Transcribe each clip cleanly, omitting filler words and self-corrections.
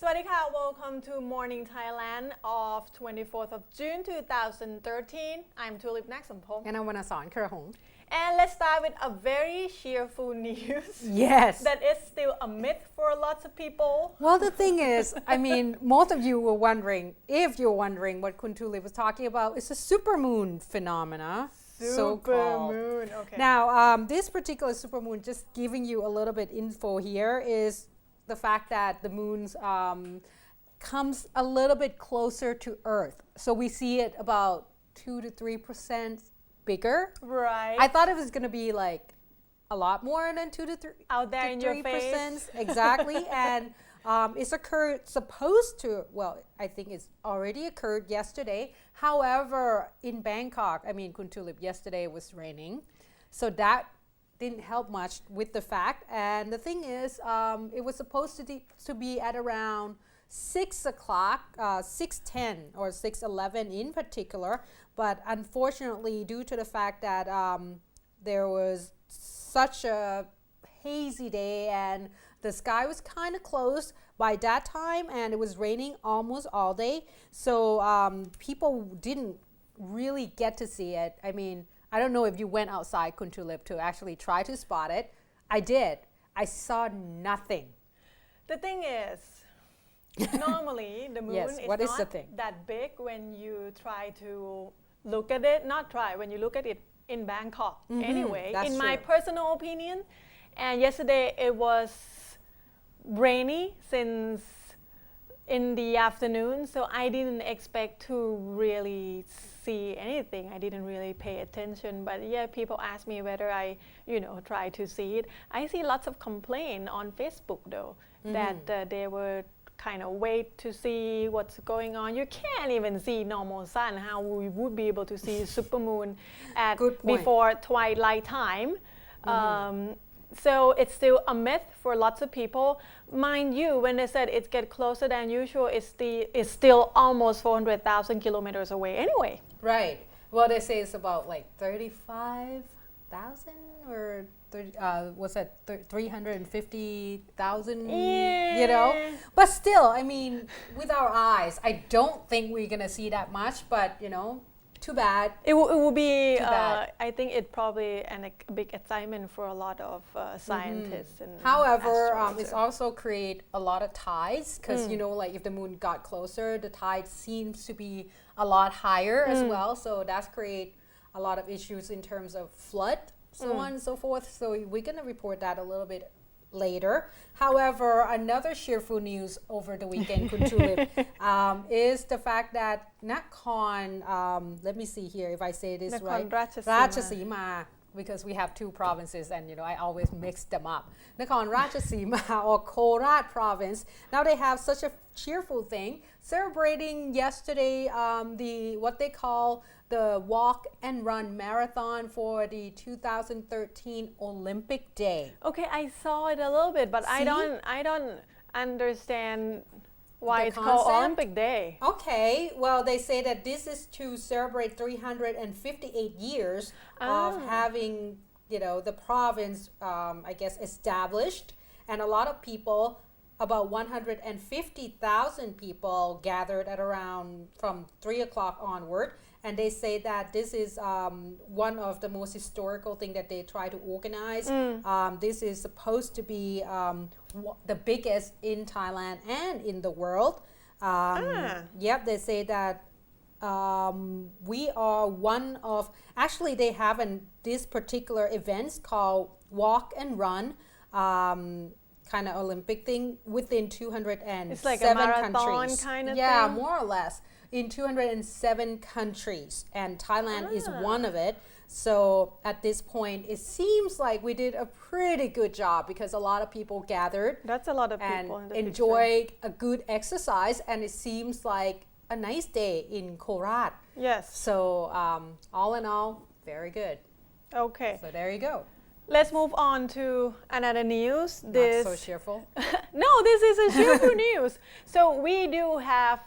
สวัสดีค่ะ Welcome to Morning Thailand of 24th of June 2013. I'm Tulip Naksampong. And I want to song Kerahong. And let's start with a very cheerful news. Yes. That is still a myth for lots of people. Well, the thing is, I mean, most of you were wondering, if you're wondering what Kun Tulip was talking about, it's a supermoon phenomena. Supermoon, okay. Now, this particular supermoon, just giving you a little bit info here, is the fact that the moon's comes a little bit closer to Earth. So we see it about 2 to 3% bigger. Right. I thought it was going to be like a lot more than 2 to 3. Out there in your face. Exactly. And it's supposed to, well, I think it's already occurred yesterday. However, in Bangkok, I mean, Kun Tulip, yesterday was raining. So that didn't help much with the fact. And the thing is, it was supposed to be at around 6 o'clock, 6:10 or 6:11 in particular. But unfortunately, due to the fact that there was such a hazy day and the sky was kind of closed by that time, and it was raining almost all day. So people didn't really get to see it. I mean, I don't know if you went outside Kun Tulip to actually try to spot it. I did. I saw nothing. The thing is, normally the moon Yes, is what is not the thing? that big when you try to look at it. When you look at it in Bangkok. Anyway, that's in my true. personal opinion. And yesterday it was rainy since in the afternoon, so I didn't expect to really see anything. I didn't really pay attention, but yeah, people ask me whether I, try to see it. I see lots of complaint on Facebook though, that they were kind of wait to see what's going on. You can't even see normal sun. How we would be able to see supermoon at before twilight time? So it's still a myth for lots of people. Mind you, when they said it gets closer than usual, it's still almost 400,000 kilometers away anyway. Right. Well, they say it's about like 35,000 or 350,000, But still, I mean, with our eyes, I don't think we're going to see that much, but, too bad. It will be, I think it probably a big excitement for a lot of scientists. And however, it's also create a lot of tides because, like if the moon got closer, the tide seems to be a lot higher as well. So that's create a lot of issues in terms of flood, so on and so forth. So we're going to report that a little bit later. However, another cheerful news over the weekend, Kun Tulip, is the fact that let me see here if I say this right, Nakhonratchasima, because we have two provinces and I always mix them up. Nakhonratchasima or Khorat province. Now they have such a cheerful thing, celebrating yesterday what they call the walk and run marathon for the 2013 Olympic Day. Okay, I saw it a little bit, but I don't understand why it's called Olympic Day. Okay, well, they say that this is to celebrate 358 years of having, the province, I guess, established. And a lot of people, about 150,000 people gathered at around from 3 o'clock onward. And they say that this is one of the most historical thing that they try to organize. This is supposed to be the biggest in Thailand and in the world. Yep, they say that we are one of, actually they have this particular events called Walk and Run, kind of Olympic thing within 207 it's like a marathon countries. Kind of yeah, thing? More or less. In 207 countries, and Thailand is one of it. So at this point, it seems like we did a pretty good job because a lot of people gathered. That's a lot of people and enjoyed a good exercise, and it seems like a nice day in Khorat. Yes. So all in all, very good. Okay. So there you go. Let's move on to another news. Not so cheerful. No, this is a cheerful news. So we do have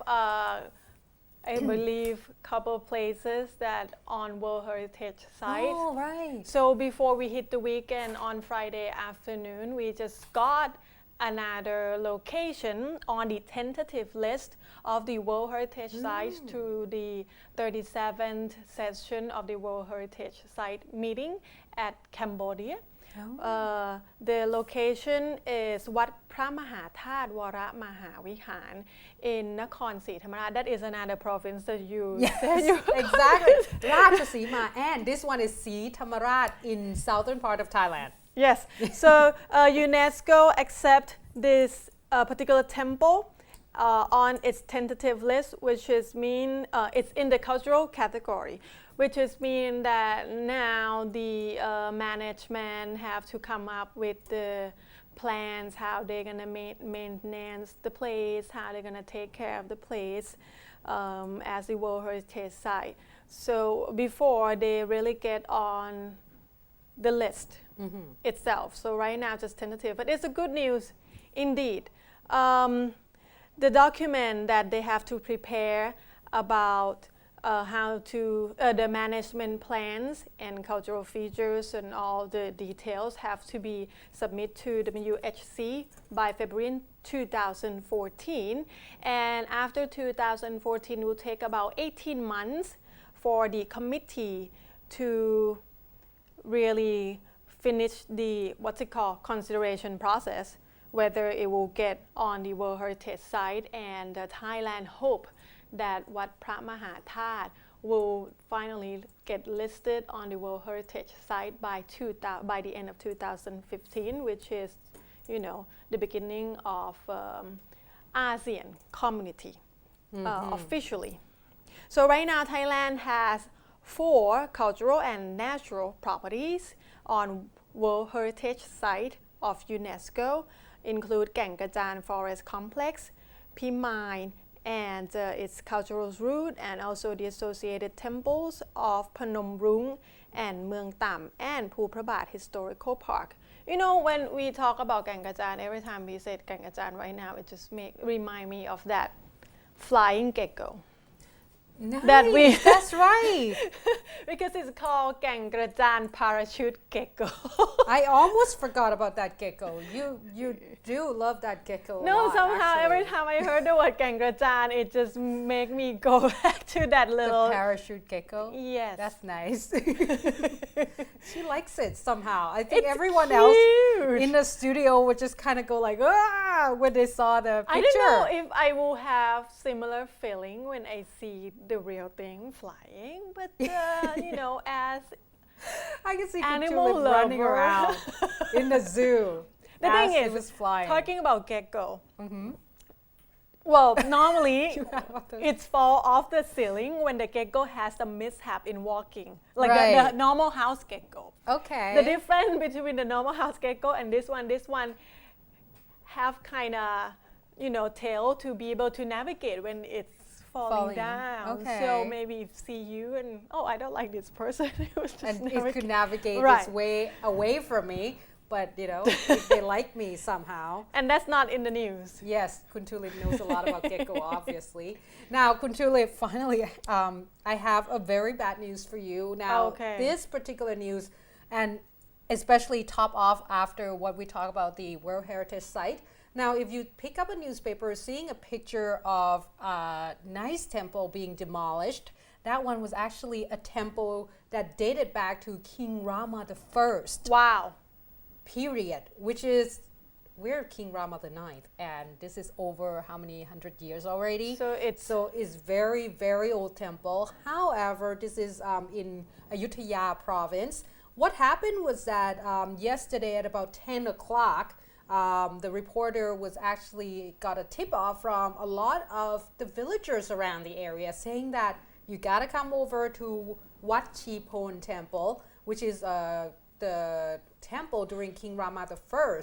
I believe, couple places that on World Heritage site. Oh, right. So before we hit the weekend on Friday afternoon, we just got another location on the tentative list of the World Heritage Sites to the 37th session of the World Heritage Site meeting at Cambodia. The location is Wat Phra Mahathat Wara Mahavihar in Nakhonศรีธรรมราช. That is another province that you said you exactly. Ratchasima, and this one is Sri Thamarat in southern part of Thailand. Yes. So UNESCO accept this particular temple on its tentative list, which is mean it's in the cultural category, which is mean that now the management have to come up with the plans how they're gonna maintenance the place, how they're gonna take care of the place as the World Heritage Site. So before they really get on the list itself. So right now just tentative, but it's a good news indeed. The document that they have to prepare about how to the management plans and cultural features and all the details have to be submitted to the WHC by February 2014, and after 2014 will take about 18 months for the committee to really finish the what's it called consideration process, whether it will get on the World Heritage Site, and Thailand hope that Wat Phra Mahathat will finally get listed on the World Heritage Site by the end of 2015, which is, you know, the beginning of ASEAN community officially. So right now Thailand has 4 cultural and natural properties on World Heritage Site of UNESCO, include Kaeng Krachan Forest Complex, Pimai and its cultural route, and also the associated temples of Phnom Rung and Mueang Tam and Phu Phra Bat Historical Park. You know, when we talk about Kaeng Krachan, every time we say Kaeng Krachan right now, it just remind me of that flying gecko. Nice, That's right. Because it's called Kaeng Krachan parachute gecko. I almost forgot about that gecko. You do love that gecko. No, lot, somehow actually. every time I heard the word Kaeng Krachan, it just make me go back to that little the parachute gecko. Yes, that's nice. She likes it somehow. I think it's everyone cute. else in the studio would just kind of go like, ah, when they saw the picture. I don't know if I will have similar feeling when I see the real thing flying, but you know, as I can see animal Kuntulip running lover. around in the zoo. The thing it is, was flying. talking about gecko. Well, normally it's fall off the ceiling when the gecko has a mishap in walking, like the normal house gecko. Okay. The difference between the normal house gecko and this one have kind of, you know, tail to be able to navigate when it's falling down. Okay. So maybe if see you and I don't like this person. It was just and it could navigate Right. its way away from me, but you know, if they like me somehow. And that's not in the news. Yes, Kuntulip knows a lot about gecko, obviously. Now, Kuntulip, finally, I have a very bad news for you. Now, this particular news, and especially top off after what we talk about the World Heritage Site. Now, if you pick up a newspaper, seeing a picture of a nice temple being demolished, that one was actually a temple that dated back to King Rama I. Wow. Period, which is, we're King Rama IX, and this is over how many 100 years already? So it's very, very old temple. However, this is in Ayutthaya province. What happened was that yesterday at about 10 o'clock, the reporter was actually got a tip off from a lot of the villagers around the area saying that you gotta come over to Wat Chipon Temple, which is the temple during King Rama I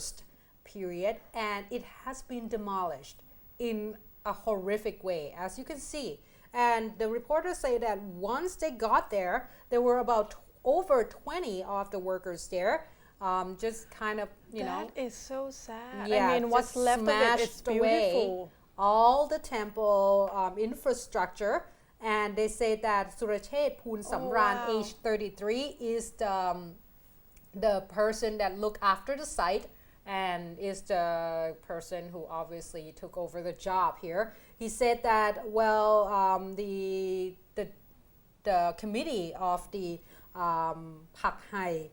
period, and it has been demolished in a horrific way, as you can see. And the reporters say that once they got there, there were about over 20 of the workers there. Just kind of, you know. That is so sad. Yeah, I mean, what's left of it is beautiful. All the temple infrastructure. And they say that Surachet Poon Samran, age 33, is the person that looked after the site and is the person who obviously took over the job here. He said that, well, the committee of the Phra Hai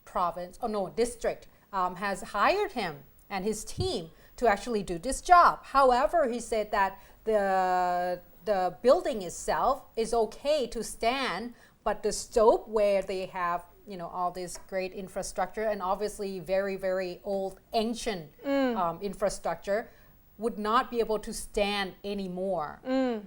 province, district, has hired him and his team to actually do this job. However, he said that the building itself is okay to stand, but the slope where they have all this great infrastructure and obviously very, very old ancient infrastructure would not be able to stand anymore,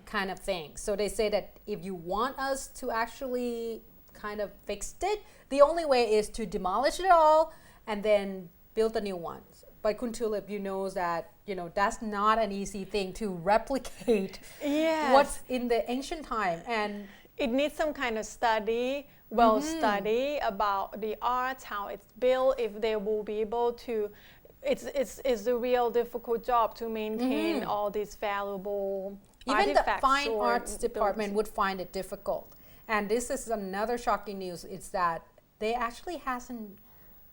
kind of thing. So they say that if you want us to actually kind of fix it, the only way is to demolish it all and then build a new one. But Kun Tulip, knows that that's not an easy thing to replicate. Yes. What's in the ancient time, and it needs some kind of study, study about the art, how it's built, if they will be able to. It's a real difficult job to maintain all these valuable even the artifacts. fine arts department would find it difficult. And this is another shocking news. It's that they actually hasn't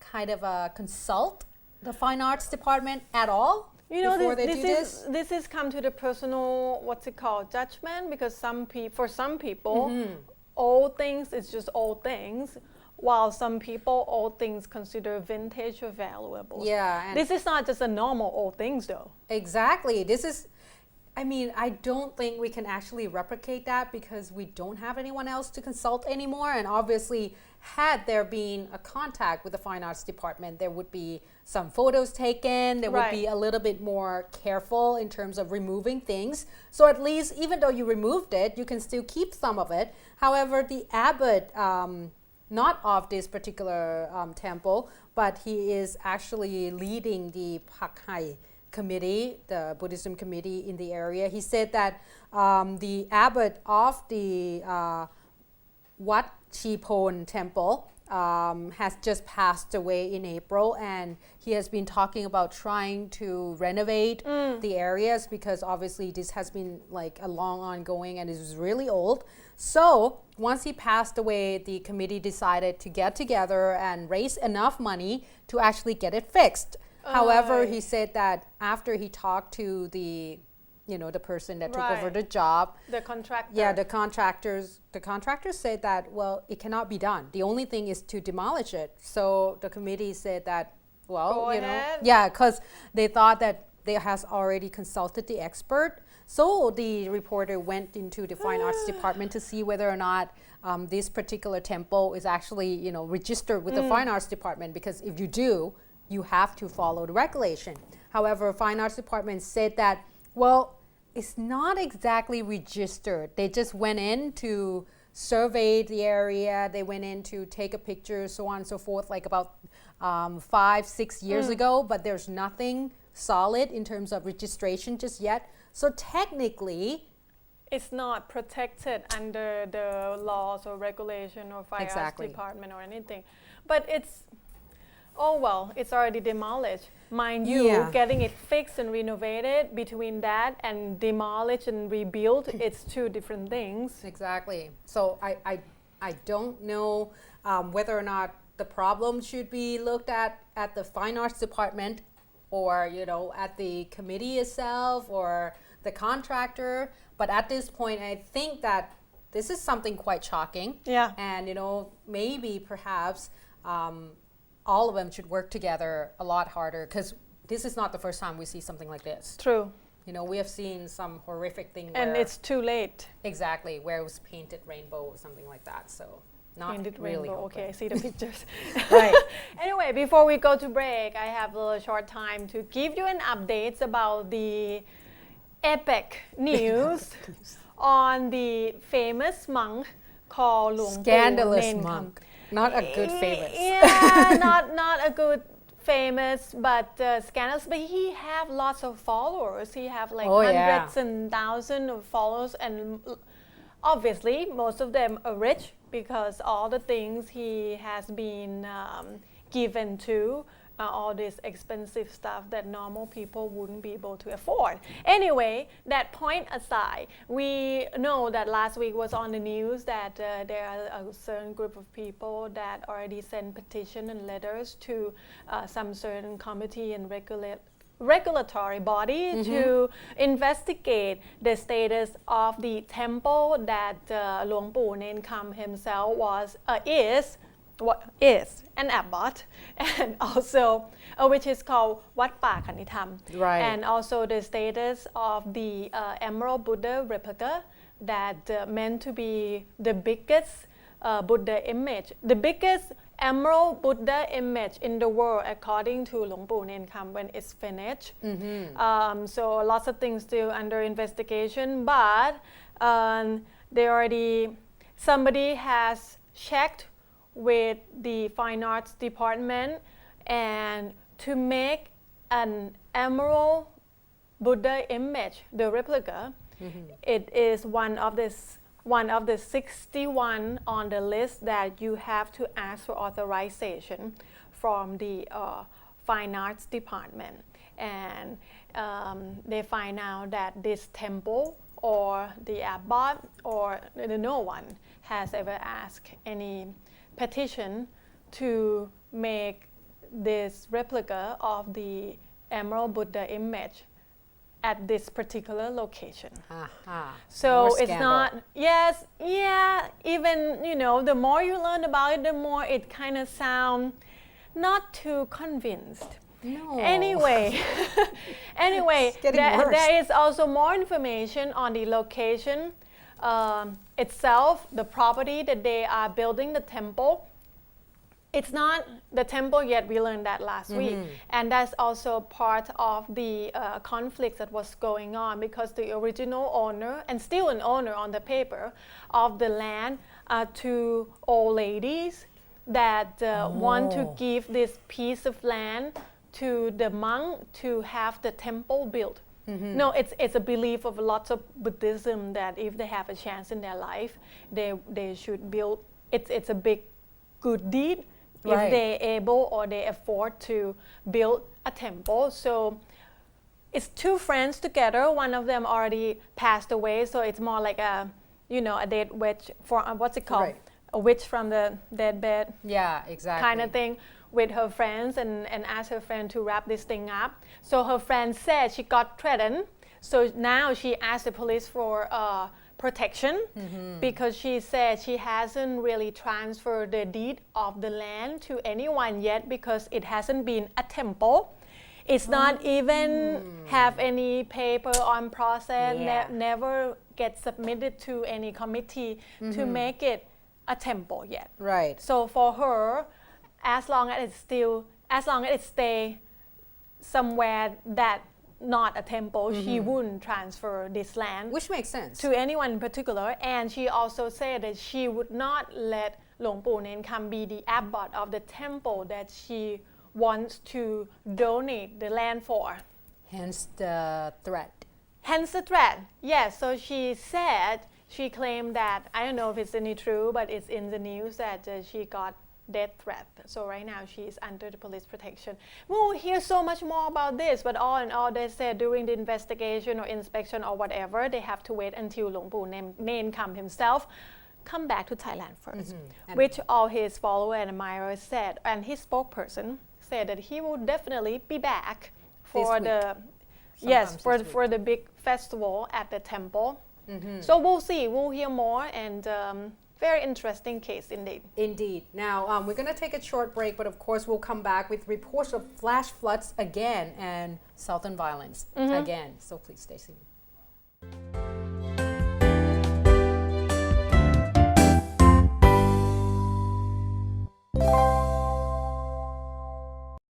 kind of consult the fine arts department at all before they do this. This is come to the personal, judgment, because for some people, old things is just old things, while some people old things consider vintage or valuable. Yeah. This is not just a normal old things though. Exactly. I don't think we can actually replicate that because we don't have anyone else to consult anymore. And obviously, had there been a contact with the fine arts department, there would be some photos taken. There would be a little bit more careful in terms of removing things. So at least, even though you removed it, you can still keep some of it. However, the abbot, not of this particular temple, but he is actually leading the Phra Hai committee, the Buddhism committee in the area. He said that the abbot of the Wat Chipon temple has just passed away in April, and he has been talking about trying to renovate the areas because obviously this has been like a long ongoing and it was really old. So once he passed away, the committee decided to get together and raise enough money to actually get it fixed. However, he said that after he talked to the the person that took over the job, the contractor. Yeah, the contractors said that, well, it cannot be done. The only thing is to demolish it. So the committee said that, well, Go ahead. Yeah, because they thought that they has already consulted the expert. So the reporter went into the fine arts department to see whether or not this particular temple is actually, registered with the fine arts department, because if you do, you have to follow the regulation. However, fine arts department said that, well, it's not exactly registered. They just went in to survey the area. They went in to take a picture, so on and so forth, like about 5-6 years ago, but there's nothing solid in terms of registration just yet. So technically, it's not protected under the laws or regulation or fire arts department or anything. But it's already demolished. Mind you, getting it fixed and renovated, between that and demolish and rebuild, it's two different things. Exactly. So I don't know whether or not the problem should be looked at the fine arts department, or at the committee itself, or the contractor. But at this point, I think that this is something quite shocking. Yeah. And maybe perhaps all of them should work together a lot harder, because this is not the first time we see something like this. True. We have seen some horrific thing and it's too late. Exactly, where it was painted rainbow or something like that. So not painted really rainbow. Okay, I see the pictures. Right. Anyway, before we go to break, I have a little short time to give you an update about the epic news on the famous monk called Luang Scandalous Nen monk. Not a good famous. Yeah, not a good famous, but scandalous. But he have lots of followers. He have like hundreds and thousands of followers, and obviously most of them are rich because all the things he has been given to all this expensive stuff that normal people wouldn't be able to afford. Anyway, that point aside, we know that last week was on the news that there are a certain group of people that already sent petition and letters to some certain committee and regulatory body to investigate the status of the temple that Luang Pu Nen Kam himself is an abbot, and also which is called Wat Pa Kanitam, Right. and also the status of the Emerald Buddha replica that meant to be the biggest Buddha image, the biggest Emerald Buddha image in the world according to Luang Pu Nen Kam when it's finished. So lots of things still under investigation, but somebody has checked with the Fine Arts Department, and to make an Emerald Buddha image, the replica, it is one of the 61 on the list that you have to ask for authorization from the Fine Arts Department. And they find out that this temple or the abbot or no one has ever asked any petition to make this replica of the Emerald Buddha image at this particular location. So More it's scandal. not, even, the more you learn about it, the more it kind of sounds not too convinced. No. Anyway, It's getting worse. there is also more information on the location itself, the property that they are building the temple. It's not the temple yet, we learned that last week. And that's also part of the conflict that was going on, because the original owner, and still an owner on the paper, of the land are two old ladies that want to give this piece of land to the monk to have the temple built. No, it's a belief of lots of Buddhism that if they have a chance in their life, they should build. It's a big good deed Right. if they're able or they afford to build a temple. So it's two friends together. One of them already passed away, so it's more like a dead witch for what's it called? Right. A witch from the dead bed. Yeah, exactly. Kind of thing, with her friends, and asked her friend to wrap this thing up. So her friend said she got threatened. So now she asked the police for protection, because she said she hasn't really transferred the deed of the land to anyone yet, because it hasn't been a temple. It's not even have any paper on process, Yeah. never get submitted to any committee to make it a temple yet. Right. So for her, as long as it stay somewhere that not a temple, she wouldn't transfer this land Which makes sense. to anyone in particular. And she also said that she would not let Luang Pu Nen Kam be the abbot of the temple that she wants to donate the land for. Hence the threat. Hence the threat. Yes, so she claimed that, I don't know if it's any true, but it's in the news that she got death threat. So right now she's under the police protection. We'll hear so much more about this, but all in all, they said during the investigation or inspection or whatever, they have to wait until Luang Pu Nen Kam himself come back to Thailand first, which all his followers and admirers said. And his spokesperson said that he will definitely be back for for the big festival at the temple. So we'll see. We'll hear more, and very interesting case indeed. Indeed. Now, we're going to take a short break, but of course we'll come back with reports of flash floods again and southern violence again. So please stay tuned.